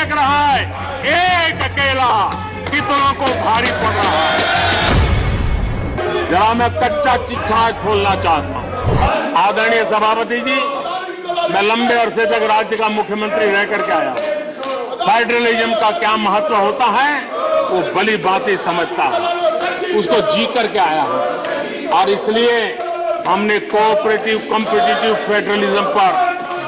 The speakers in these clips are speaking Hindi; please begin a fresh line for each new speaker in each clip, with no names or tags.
देख रहा है एक अकेला कितनों को भारी पड़ रहा है। जरा मैं कच्चा चिट्ठा आज खोलना चाहता हूं। आदरणीय सभापति जी, मैं लंबे अरसे तक राज्य का मुख्यमंत्री रह करके आया। फेडरलिज्म का क्या महत्व होता है वो भली बातें समझता है, उसको जी करके आया हूं। और इसलिए हमने कोऑपरेटिव कॉम्पिटिटिव फेडरलिज्म पर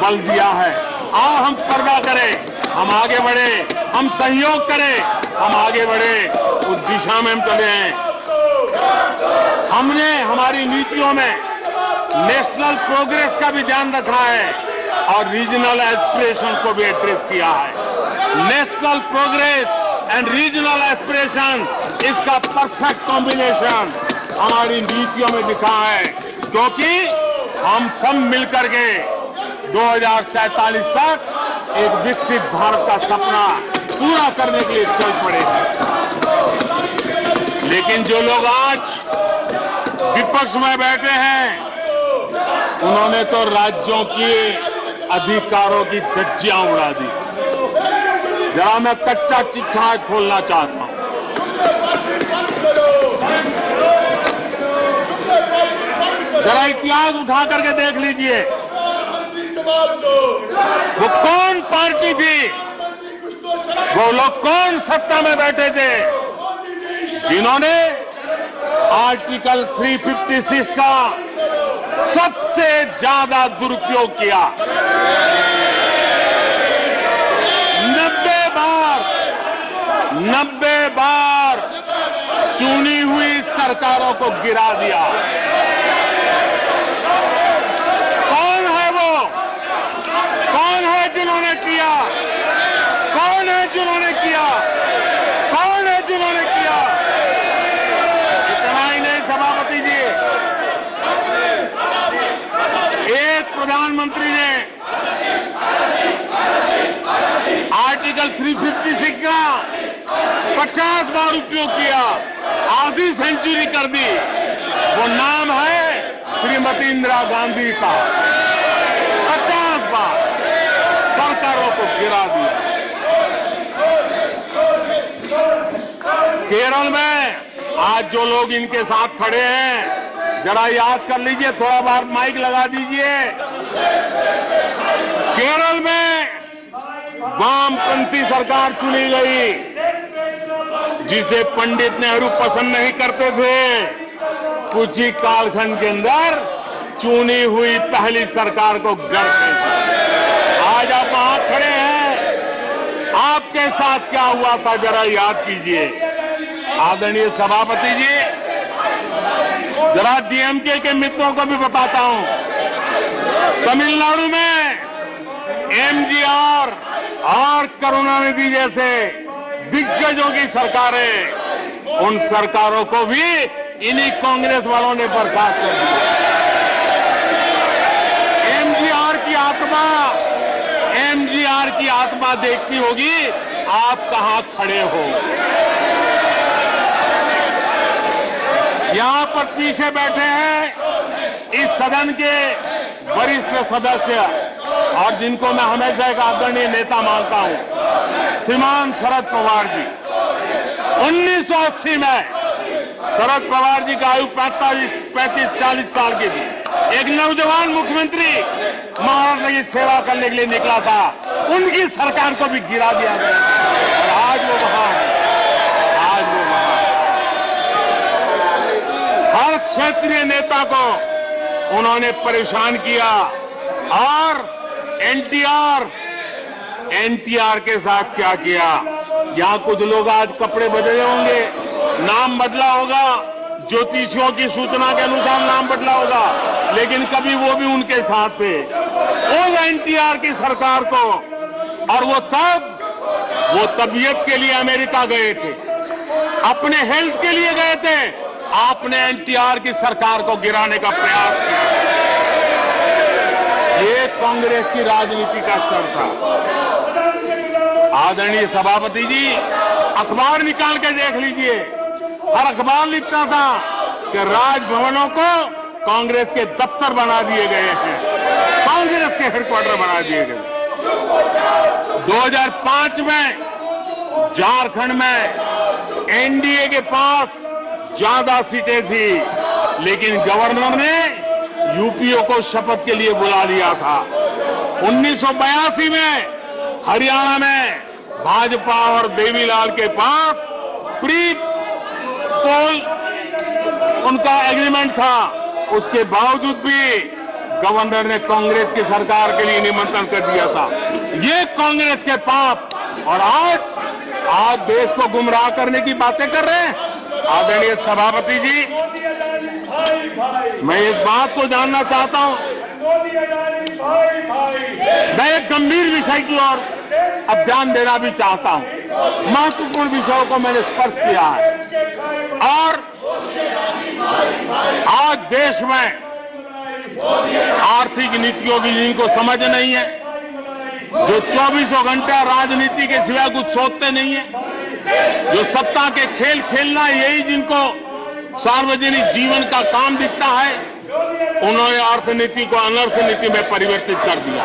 बल दिया है। आओ हम पर्दा करें, हम आगे बढ़े, हम सहयोग करें, हम आगे बढ़े, उस दिशा में हम चले हैं। हमने हमारी नीतियों में नेशनल प्रोग्रेस का भी ध्यान रखा है और रीजनल एस्पिरेशन को भी एड्रेस किया है। National progress and regional aspiration, इसका परफेक्ट कॉम्बिनेशन हमारी नीतियों में दिखा है, क्योंकि हम सब मिलकर के 2047 तक एक विकसित भारत का सपना पूरा करने के लिए चल पड़े हैं। लेकिन जो लोग आज विपक्ष में बैठे हैं, उन्होंने तो राज्यों के अधिकारों की धज्जियां उड़ा दी। जरा मैं कच्चा चिट्ठा आज खोलना चाहता हूं। जरा इतिहास उठा करके देख लीजिए, वो कौन पार्टी थी, वो लोग कौन सत्ता में बैठे थे जिन्होंने आर्टिकल 356 का सबसे ज्यादा दुरुपयोग किया। 90 बार चुनी हुई सरकारों को गिरा दिया। कौन है वो? कौन है जिन्होंने किया? कौन है जिन्होंने किया? कौन है जिन्होंने किया? इतना ही नहीं सभापति जी, एक प्रधानमंत्री ने आर्टिकल 356 का 50 बार उपयोग किया, आधी सेंचुरी कर दी। वो नाम है श्रीमती इंदिरा गांधी का। 50 बार सरकारों को गिरा दिया। केरल में आज जो लोग इनके साथ खड़े हैं, जरा याद कर लीजिए, थोड़ा बार माइक लगा दीजिए। केरल में वामपंथी सरकार चुनी गई, जिसे पंडित नेहरू पसंद नहीं करते थे। कुछ ही कालखंड के अंदर चुनी हुई पहली सरकार को गिराते थे। आज आप वहां खड़े हैं, आपके साथ क्या हुआ था जरा याद कीजिए। आदरणीय सभापति जी, जरा डीएमके के मित्रों को भी बताता हूं, तमिलनाडु में एमजीआर और करुणानिधि जैसे दिग्गजों की सरकारें, उन सरकारों को भी इन्हीं कांग्रेस वालों ने बर्खास्त कर दिया। एमजीआर की आत्मा देखती होगी आप कहां खड़े हो। यहां पर पीछे बैठे हैं इस सदन के वरिष्ठ सदस्य और जिनको मैं हमेशा एक आदरणीय नेता मानता हूं, श्रीमान शरद पवार जी। 1980 में शरद पवार जी का आयु 35-40 साल की थी। एक नौजवान मुख्यमंत्री महाराष्ट्र की सेवा करने के लिए निकला था, उनकी सरकार को भी गिरा दिया गया और आज वो वहां है। आज वो वहां हर क्षेत्रीय नेता को उन्होंने परेशान किया। और एनटीआर के साथ क्या किया? यहां कुछ लोग आज कपड़े बदले होंगे, नाम बदला होगा, ज्योतिषियों की सूचना के अनुसार नाम बदला होगा, लेकिन कभी वो भी उनके साथ थे। उस एनटीआर की सरकार को, और वो तबीयत के लिए अमेरिका गए थे, अपने हेल्थ के लिए गए थे। आपने एनटीआर की सरकार को गिराने का प्रयास किया। ये कांग्रेस की राजनीति का स्तर था। आदरणीय सभापति जी, अखबार निकाल के देख लीजिए, हर अखबार लिखता था कि राजभवनों को कांग्रेस के दफ्तर बना दिए गए हैं, कांग्रेस के हेडक्वार्टर बना दिए गए। 2005 में झारखंड में एनडीए के पास ज्यादा सीटें थी, लेकिन गवर्नर ने यूपीओ को शपथ के लिए बुला लिया था। 1982 में हरियाणा में भाजपा और देवीलाल के पास प्री पोल उनका एग्रीमेंट था, उसके बावजूद भी गवर्नर ने कांग्रेस की सरकार के लिए निमंत्रण कर दिया था। ये कांग्रेस के पाप, और आज देश को गुमराह करने की बातें कर रहे हैं। आदरणीय सभापति जी, मैं एक बात को जानना चाहता हूं, मैं एक गंभीर विषय की ओर अब ध्यान देना भी चाहता हूं। महत्वपूर्ण विषयों को मैंने स्पर्श किया है, और आज देश में आर्थिक नीतियों की जिनको समझ नहीं है, जो 24 घंटा राजनीति के सिवाय कुछ सोचते नहीं है, जो सत्ता के खेल खेलना यही जिनको सार्वजनिक जीवन का काम दिखता है, उन्होंने अर्थनीति को अनर्थ नीति में परिवर्तित कर दिया।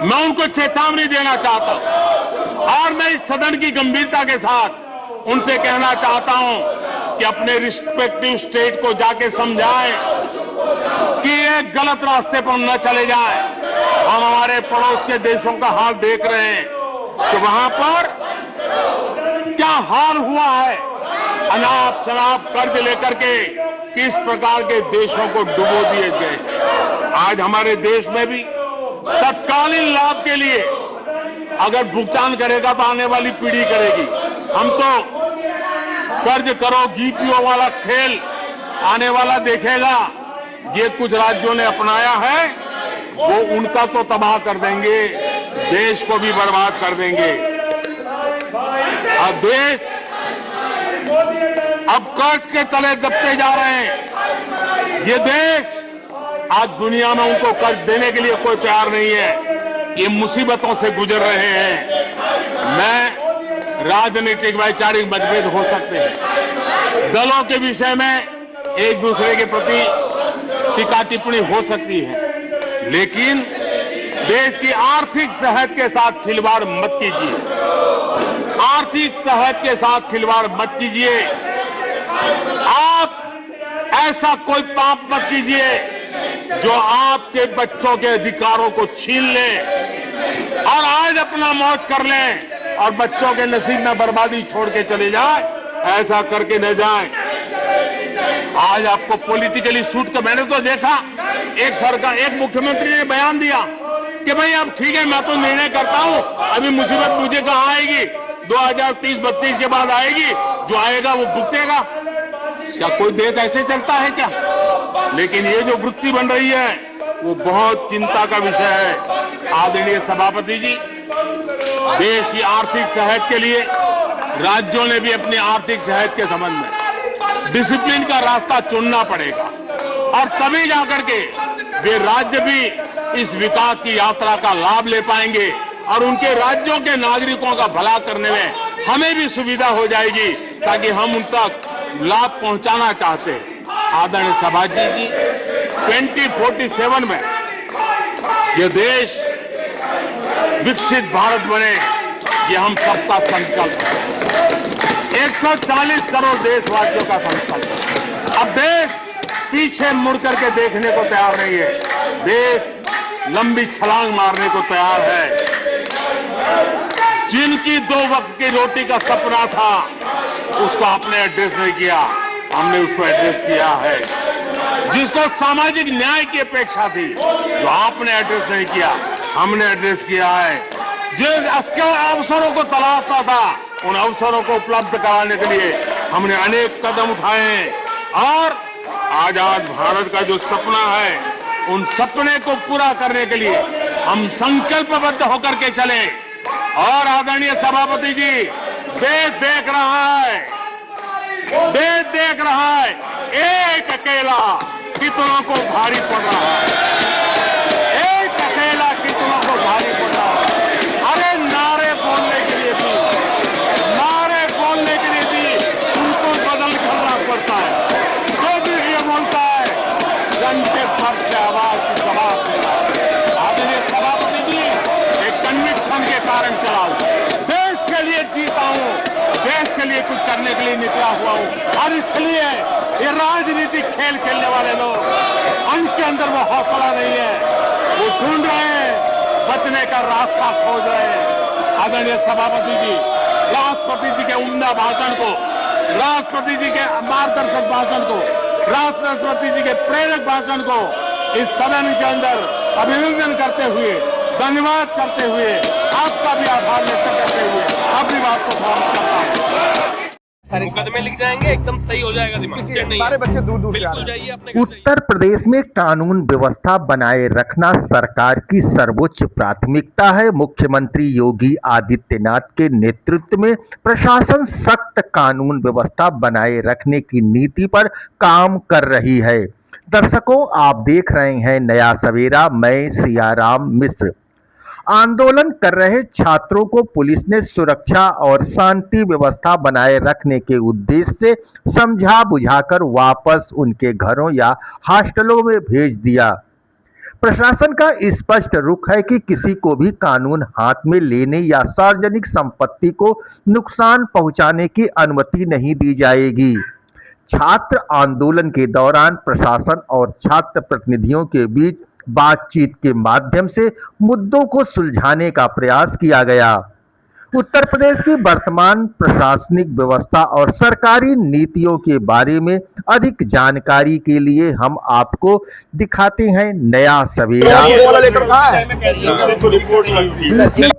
मैं उनको चेतावनी देना चाहता हूं, और मैं इस सदन की गंभीरता के साथ उनसे कहना चाहता हूं कि अपने रिस्पेक्टिव स्टेट को जाके समझाएं कि ये गलत रास्ते पर न चले जाए। हम हमारे पड़ोस के देशों का हाल देख रहे हैं कि वहां पर क्या हाल हुआ है, अनाप शनाप कर्ज लेकर के किस प्रकार के देशों को डुबो दिए गए। आज हमारे देश में भी तत्कालीन लाभ के लिए अगर भुगतान करेगा तो आने वाली पीढ़ी करेगी। हम तो कर्ज करो जीपीओ वाला खेल आने वाला देखेगा। ये कुछ राज्यों ने अपनाया है, वो उनका तो तबाह कर देंगे, देश को भी बर्बाद कर देंगे। अब देश अब कर्ज के तले दबते जा रहे हैं। ये देश आज दुनिया में उनको कर्ज देने के लिए कोई तैयार नहीं है। ये मुसीबतों से गुजर रहे हैं। मैं राजनीतिक वैचारिक मतभेद हो सकते हैं, दलों के विषय में एक दूसरे के प्रति टीका टिप्पणी हो सकती है, लेकिन देश की आर्थिक सेहत के साथ खिलवाड़ मत कीजिए। आर्थिक सेहत के साथ खिलवाड़ मत कीजिए। आप ऐसा कोई पाप मत कीजिए जो आपके बच्चों के अधिकारों को छीन ले और आज अपना मौज कर लें और बच्चों के नसीब में बर्बादी छोड़ के चले जाए। ऐसा करके न जाए। आज आपको पॉलिटिकली सूट कर, मैंने तो देखा एक मुख्यमंत्री ने बयान दिया कि भाई अब ठीक है, मैं तो निर्णय करता हूं, अभी मुसीबत मुझे कहां आएगी, 2030-32 के बाद आएगी, जो आएगा वो भुगतेगा। क्या कोई देश ऐसे चलता है क्या? लेकिन ये जो वृत्ति बन रही है वो बहुत चिंता का विषय है। आदरणीय सभापति जी, देश की आर्थिक सेहत के लिए राज्यों ने भी अपनी आर्थिक सेहत के संबंध में डिसिप्लिन का रास्ता चुनना पड़ेगा, और तभी जाकर के वे राज्य भी इस विकास की यात्रा का लाभ ले पाएंगे और उनके राज्यों के नागरिकों का भला करने में हमें भी सुविधा हो जाएगी, ताकि हम उन तक लाभ पहुंचाना चाहते हैं। आदरणीय सभापति जी, 2047 में यह देश विकसित भारत बने, ये हम सबका संकल्प है। 140 करोड़ देशवासियों का संकल्प है। अब देश पीछे मुड़ करके देखने को तैयार नहीं है। देश लंबी छलांग मारने को तैयार है। जिनकी 2 वक्त की रोटी का सपना था, उसको आपने एड्रेस नहीं किया, हमने उसको एड्रेस किया है। जिसको सामाजिक न्याय की अपेक्षा थी, जो आपने एड्रेस नहीं किया, हमने एड्रेस किया है। जिन अवसरों को तलाशता था, उन अवसरों को उपलब्ध कराने के लिए हमने अनेक कदम उठाए हैं, और आजाद भारत का जो सपना है, उन सपने को पूरा करने के लिए हम संकल्पबद्ध होकर के चले। और आदरणीय सभापति जी, देश देख रहा है, देश देख रहा है, एक अकेला कितनों को भारी पड़ रहा है, एक अकेला कितनों को भारी पड़ रहा है। अरे नारे बोलने के लिए भी, नारे बोलने के लिए भी उनको बदल करना पड़ता है। जो भी ये बोलता है, जन के फर्ज से आवाज की जवाब देता है। आदरणीय सभापति जी, के लिए निकला हुआ हूं। और इसलिए ये राजनीतिक खेल खेलने वाले लोग, उनके अंदर वो हौसला नहीं है, वो ढूंढ रहे हैं, बचने का रास्ता खोज रहे हैं। आदरणीय सभापति जी, राष्ट्रपति जी के उम्दा भाषण को, राष्ट्रपति जी के मार्गदर्शक भाषण को, राष्ट्रपति जी के प्रेरक भाषण को इस सदन के अंदर अभिनंदन करते हुए, धन्यवाद करते हुए, आपका भी आभार व्यक्त करते हुए अपनी बात को समाप्त करता हूं।
मुकदमे लिख जाएंगे, एकदम सही हो जाएगा दिमाग।
सारे बच्चे दूर दूर से आ
बिल्कुल
रहे हैं।
जाइए अपने घर जाइए।
उत्तर प्रदेश में कानून व्यवस्था बनाए रखना सरकार की सर्वोच्च प्राथमिकता है। मुख्यमंत्री योगी आदित्यनाथ के नेतृत्व में प्रशासन सख्त कानून व्यवस्था बनाए रखने की नीति पर काम कर रही है। दर्शकों, आप देख रहे हैं नया सवेरा, मैं सियाराम मिश्र। आंदोलन कर रहे छात्रों को पुलिस ने सुरक्षा और शांति व्यवस्था बनाए रखने के उद्देश्य से समझा बुझाकर वापस उनके घरों या हॉस्टलों में भेज दिया। प्रशासन का स्पष्ट रुख है कि किसी को भी कानून हाथ में लेने या सार्वजनिक संपत्ति को नुकसान पहुंचाने की अनुमति नहीं दी जाएगी। छात्र आंदोलन के दौरान प्रशासन और छात्र प्रतिनिधियों के बीच बातचीत के माध्यम से मुद्दों को सुलझाने का प्रयास किया गया। उत्तर प्रदेश की वर्तमान प्रशासनिक व्यवस्था और सरकारी नीतियों के बारे में अधिक जानकारी के लिए हम आपको दिखाते हैं नया सवेरा।
वाला लेटर कहाँ है?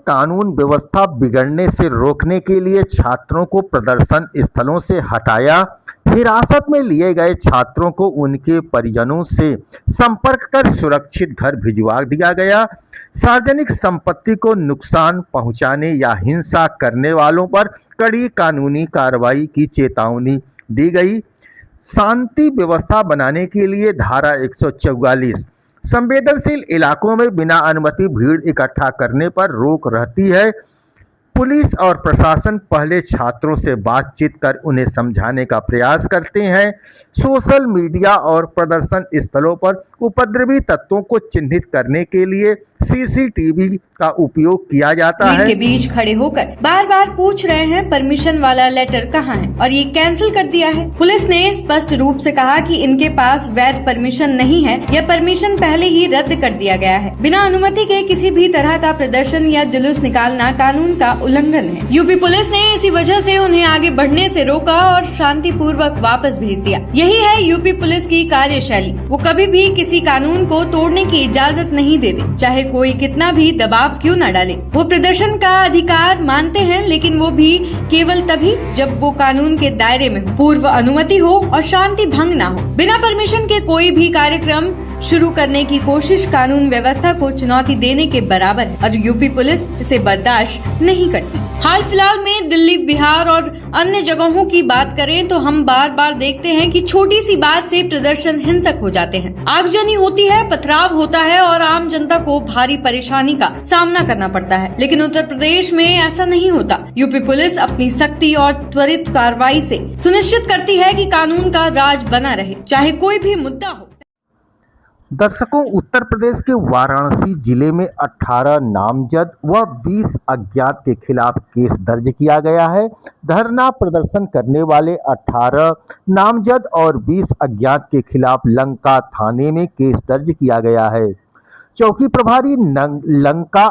कानून व्यवस्था बिगड़ने से रोकने के लिए छात्रों को प्रदर्शन स्थलों से हटाया। हिरासत में लिए गए छात्रों को उनके परिजनों से संपर्क कर सुरक्षित घर भिजवा दिया गया। सार्वजनिक संपत्ति को नुकसान पहुंचाने या हिंसा करने वालों पर कड़ी कानूनी कार्रवाई की चेतावनी दी गई। शांति व्यवस्था बनाने के लिए धारा 144 संवेदनशील इलाकों में बिना अनुमति भीड़ इकट्ठा करने पर रोक रहती है। पुलिस और प्रशासन पहले छात्रों से बातचीत कर उन्हें समझाने का प्रयास करते हैं। सोशल मीडिया और प्रदर्शन स्थलों पर उपद्रवी तत्वों को चिन्हित करने के लिए सीसीटीवी का उपयोग किया जाता है।
के बीच खड़े होकर बार बार पूछ रहे हैं परमिशन वाला लेटर कहाँ है और ये कैंसिल कर दिया है। पुलिस ने स्पष्ट रूप से कहा कि इनके पास वैध परमिशन नहीं है, यह परमिशन पहले ही रद्द कर दिया गया है। बिना अनुमति के किसी भी तरह का प्रदर्शन या जुलूस निकालना कानून का उल्लंघन है। यूपी पुलिस ने इसी वजह से उन्हें आगे बढ़ने से रोका और शांतिपूर्वक वापस भेज दिया। यही है यूपी पुलिस की कार्यशैली। वो कभी भी किसी कानून को तोड़ने की इजाजत नहीं देते, चाहे कोई कितना भी दबाव क्यों न डाले। वो प्रदर्शन का अधिकार मानते हैं, लेकिन वो भी केवल तभी जब वो कानून के दायरे में हो, पूर्व अनुमति हो और शांति भंग न हो। बिना परमिशन के कोई भी कार्यक्रम शुरू करने की कोशिश कानून व्यवस्था को चुनौती देने के बराबर है और यूपी पुलिस इसे बर्दाश्त नहीं करती। हाल फिलहाल में दिल्ली, बिहार और अन्य जगहों की बात करें तो हम बार बार देखते हैं कि छोटी सी बात से प्रदर्शन हिंसक हो जाते हैं, आगजनी होती है, पथराव होता है और आम जनता को भारी परेशानी का सामना करना पड़ता है। लेकिन उत्तर प्रदेश में ऐसा नहीं होता। यूपी पुलिस अपनी सख्ती और त्वरित कार्रवाई से सुनिश्चित करती है कि कानून का राज बना रहे, चाहे कोई भी मुद्दा हो।
दर्शकों, उत्तर प्रदेश के वाराणसी जिले में 18 नामजद व 20 अज्ञात के खिलाफ केस दर्ज किया गया है। धरना प्रदर्शन करने वाले 18 नामजद और 20 अज्ञात के खिलाफ लंका थाने में केस दर्ज किया गया है। चौकी प्रभारी लंका